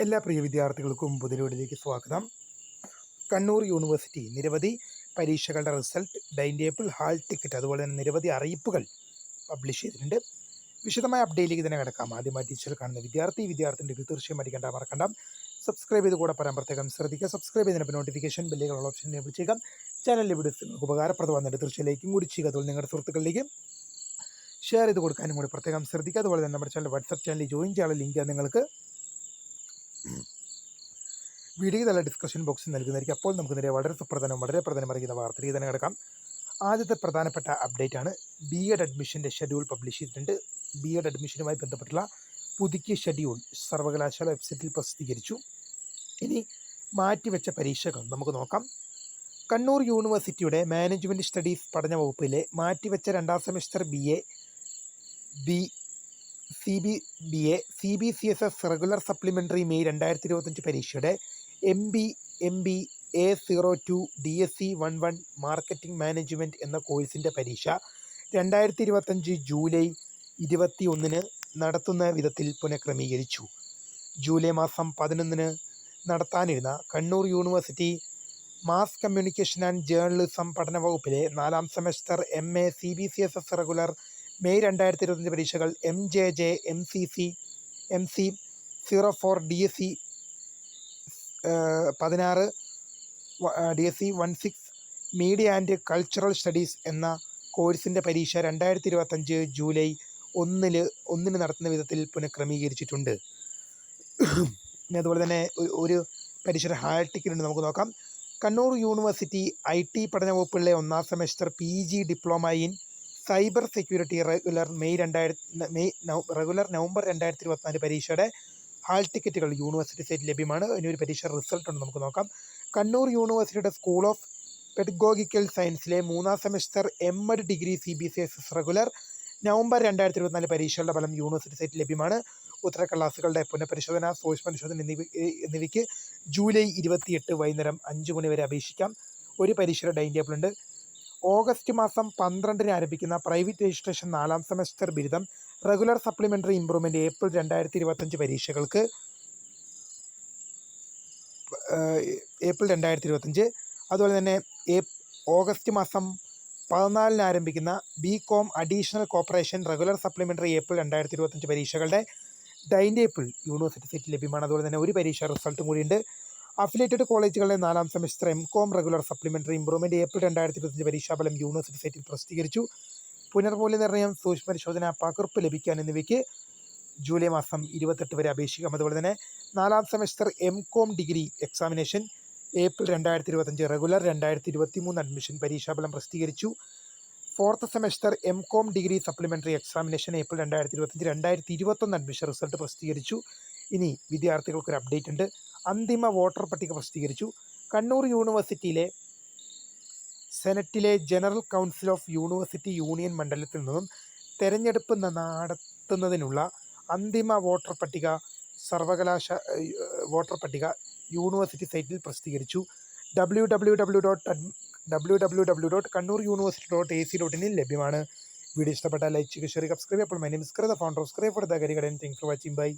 എല്ലാ പ്രിയ വിദ്യാർത്ഥികൾക്കും പുതിയ സ്വാഗതം. കണ്ണൂർ യൂണിവേഴ്സിറ്റി നിരവധി പരീക്ഷകളുടെ result, time table, hall ticket അതുപോലെ തന്നെ നിരവധി അറിയിപ്പുകൾ പബ്ലിഷ് ചെയ്തിട്ടുണ്ട്. വിശദമായ അപ്ഡേറ്റിലേക്ക് തന്നെ കിടക്കാം. ആദ്യമായി ടീച്ചർ കാണുന്ന വിദ്യാർത്ഥിൻ്റെ തീർച്ചയായും അടിക്കേണ്ട മറക്കണ്ട. സബ്സ്ക്രൈബ് ചെയ്ത് കൂടെ പറയാൻ പ്രത്യേകം ശ്രദ്ധിക്കുക. സബ്സ്ക്രൈബ് ചെയ്തതിനപ്പോൾ നോട്ടിഫിക്കേഷൻ ബെല്ലുകളുള്ള ഓപ്ഷൻ എനേബിൾ ചെയ്യുക. ചാനലിൽ വീഡിയോസ് ഉപകാരപ്രദമാകുന്നുണ്ട് തീർച്ചയായും ലൈക്കും കൂടി ചെയ്യുക. അതുപോലെ നിങ്ങളുടെ സുഹൃത്തുക്കളിലേക്ക് ഷെയർ ചെയ്ത് കൊടുക്കാനും കൂടി പ്രത്യേകം ശ്രദ്ധിക്കുക. അതുപോലെ തന്നെ നമ്മുടെ ചാനൽ വാട്സ്ആപ്പ് ചാനലിൽ ജോയിൻ ചെയ്യാനുള്ള ലിങ്ക് നിങ്ങൾക്ക് വീഡിയോ നല്ല ഡിസ്കഷൻ ബോക്സിൽ നൽകുന്നതായിരിക്കും. അപ്പോൾ നമുക്ക് നേരെ വളരെ പ്രധാനം അറിയിക്കുന്ന വാർത്തയിലേക്ക് തന്നെ കിടക്കാം. ആദ്യത്തെ പ്രധാനപ്പെട്ട അപ്ഡേറ്റ് ആണ് B.Ed അഡ്മിഷൻ്റെ ഷെഡ്യൂൾ പബ്ലിഷ് ചെയ്തിട്ടുണ്ട്. B.Ed അഡ്മിഷനുമായി ബന്ധപ്പെട്ടുള്ള പുതുക്കിയ ഷെഡ്യൂൾ സർവകലാശാല വെബ്സൈറ്റിൽ പ്രസിദ്ധീകരിച്ചു. ഇനി മാറ്റിവെച്ച പരീക്ഷകൾ നമുക്ക് നോക്കാം. കണ്ണൂർ യൂണിവേഴ്സിറ്റിയുടെ മാനേജ്മെൻറ്റ് സ്റ്റഡീസ് പഠന വകുപ്പിലെ മാറ്റിവെച്ച 2ാം semester BA, CBCSS regular supplementary May 2025 പരീക്ഷയുടെ MBA02 DSC 11 മാർക്കറ്റിംഗ് മാനേജ്മെൻറ്റ് എന്ന കോഴ്സിൻ്റെ പരീക്ഷ 2025 ജൂലൈ 21 നടത്തുന്ന വിധത്തിൽ പുനഃക്രമീകരിച്ചു. ജൂലൈ മാസം 11 നടത്താനിരുന്ന Kannur university mass communication and journalism പഠന വകുപ്പിലെ 4ാം semester MA CBCSS regular May 2025 പരീക്ഷകൾ MJJ MC 04 DSC 16 DSC 16 media and cultural studies എന്ന കോഴ്സിൻ്റെ പരീക്ഷ 2025 ജൂലൈ 1 നടത്തുന്ന വിധത്തിൽ പുനഃക്രമീകരിച്ചിട്ടുണ്ട്. അതുപോലെ തന്നെ ഒരു പരീക്ഷയുടെ ഹാൾ ടിക്കറ്റ് ഉണ്ട്, നമുക്ക് നോക്കാം. കണ്ണൂർ യൂണിവേഴ്സിറ്റി IT പഠന വകുപ്പിലെ 1ാം semester PG diploma in cyber security regular November 2024 പരീക്ഷയുടെ ഹാൾ ടിക്കറ്റുകൾ യൂണിവേഴ്സിറ്റി സൈറ്റിൽ ലഭ്യമാണ്. ഇതിനൊരു പരീക്ഷ റിസൾട്ട് ഉണ്ട്, നമുക്ക് നോക്കാം. കണ്ണൂർ യൂണിവേഴ്സിറ്റിയുടെ സ്കൂൾ ഓഫ് പെഡഗോഗിക്കൽ സയൻസിലെ 3ാം semester MEd degree CBCSS regular November 2024 പരീക്ഷകളുടെ ഫലം യൂണിവേഴ്സിറ്റി സൈറ്റിൽ ലഭ്യമാണ്. ഉത്തരക്കടലാസുകളുടെ പുനഃപരിശോധന, സോഴ്സ് പരിശോധന എന്നിവയ്ക്ക് ജൂലൈ 28 വൈകുന്നേരം 5 മണി വരെ അപേക്ഷിക്കാം. ഒരു പരീക്ഷയുടെ ടൈം ടേബിൾ ഉണ്ട്. ഓഗസ്റ്റ് മാസം 12 ആരംഭിക്കുന്ന പ്രൈവറ്റ് രജിസ്ട്രേഷൻ 4ാം സെമസ്റ്റർ ബിരുദം റെഗുലർ സപ്ലിമെൻ്ററി ഇംപ്രൂവ്മെൻറ്റ് ഏപ്രിൽ 2025 പരീക്ഷകൾക്ക് ഏപ്രിൽ 2025. അതുപോലെ തന്നെ ഓഗസ്റ്റ് മാസം 14 ആരംഭിക്കുന്ന BCom additional corporation regular supplementary April 2025 പരീക്ഷകളുടെ ടൈം ടേബിൾ യൂണിവേഴ്സിറ്റി സൈറ്റിൽ ലഭ്യമാണ്. അതുപോലെ തന്നെ ഒരു പരീക്ഷ റിസൾട്ടും കൂടിയുണ്ട്. അഫിലിയേറ്റഡ് കോളേജുകളുടെ 4ാം semester MCom regular supplementary improvement April 2025 പരീക്ഷാഫലം യൂണിവേഴ്സിറ്റി സൈറ്റിൽ പ്രസിദ്ധീകരിച്ചു. പുനർമൂല്യനിർണ്ണയം, സൂക്ഷ്മ പരിശോധന, പകർപ്പ് ലഭിക്കാൻ എന്നിവയ്ക്ക് ജൂലൈ മാസം 28 വരെ അപേക്ഷിക്കാം. അതുപോലെ തന്നെ 4ാം semester MCom degree examination April 2025 regular 2023 admission പരീക്ഷാഫലം പ്രസിദ്ധീകരിച്ചു. 4th semester MCom degree supplementary examination April 2025 2021 admission result പ്രസിദ്ധീകരിച്ചു. ഇനി വിദ്യാർത്ഥികൾക്കൊരു അപ്ഡേറ്റ് ഉണ്ട്. അന്തിമ വോട്ടർ പട്ടിക പ്രസിദ്ധീകരിച്ചു. കണ്ണൂർ യൂണിവേഴ്സിറ്റിയിലെ സെനറ്റിലെ general council of university union മണ്ഡലത്തിൽ നിന്നും തെരഞ്ഞെടുപ്പ് നടത്തുന്നതിനുള്ള അന്തിമ വോട്ടർ പട്ടിക യൂണിവേഴ്സിറ്റി സൈറ്റിൽ പ്രസിദ്ധീകരിച്ചു. www.kannuruniversity.ac.in ലഭ്യമാണ്. വീഡിയോ ഇഷ്ടപ്പെട്ടാൽ ലൈക്ക് ചെയ്യുക, ഷെയർ ചെയ്യുക, സബ്സ്ക്രൈബ്. അപ്പോൾ my name is Krita, founder of scribe for the career. Thanks for watching. By.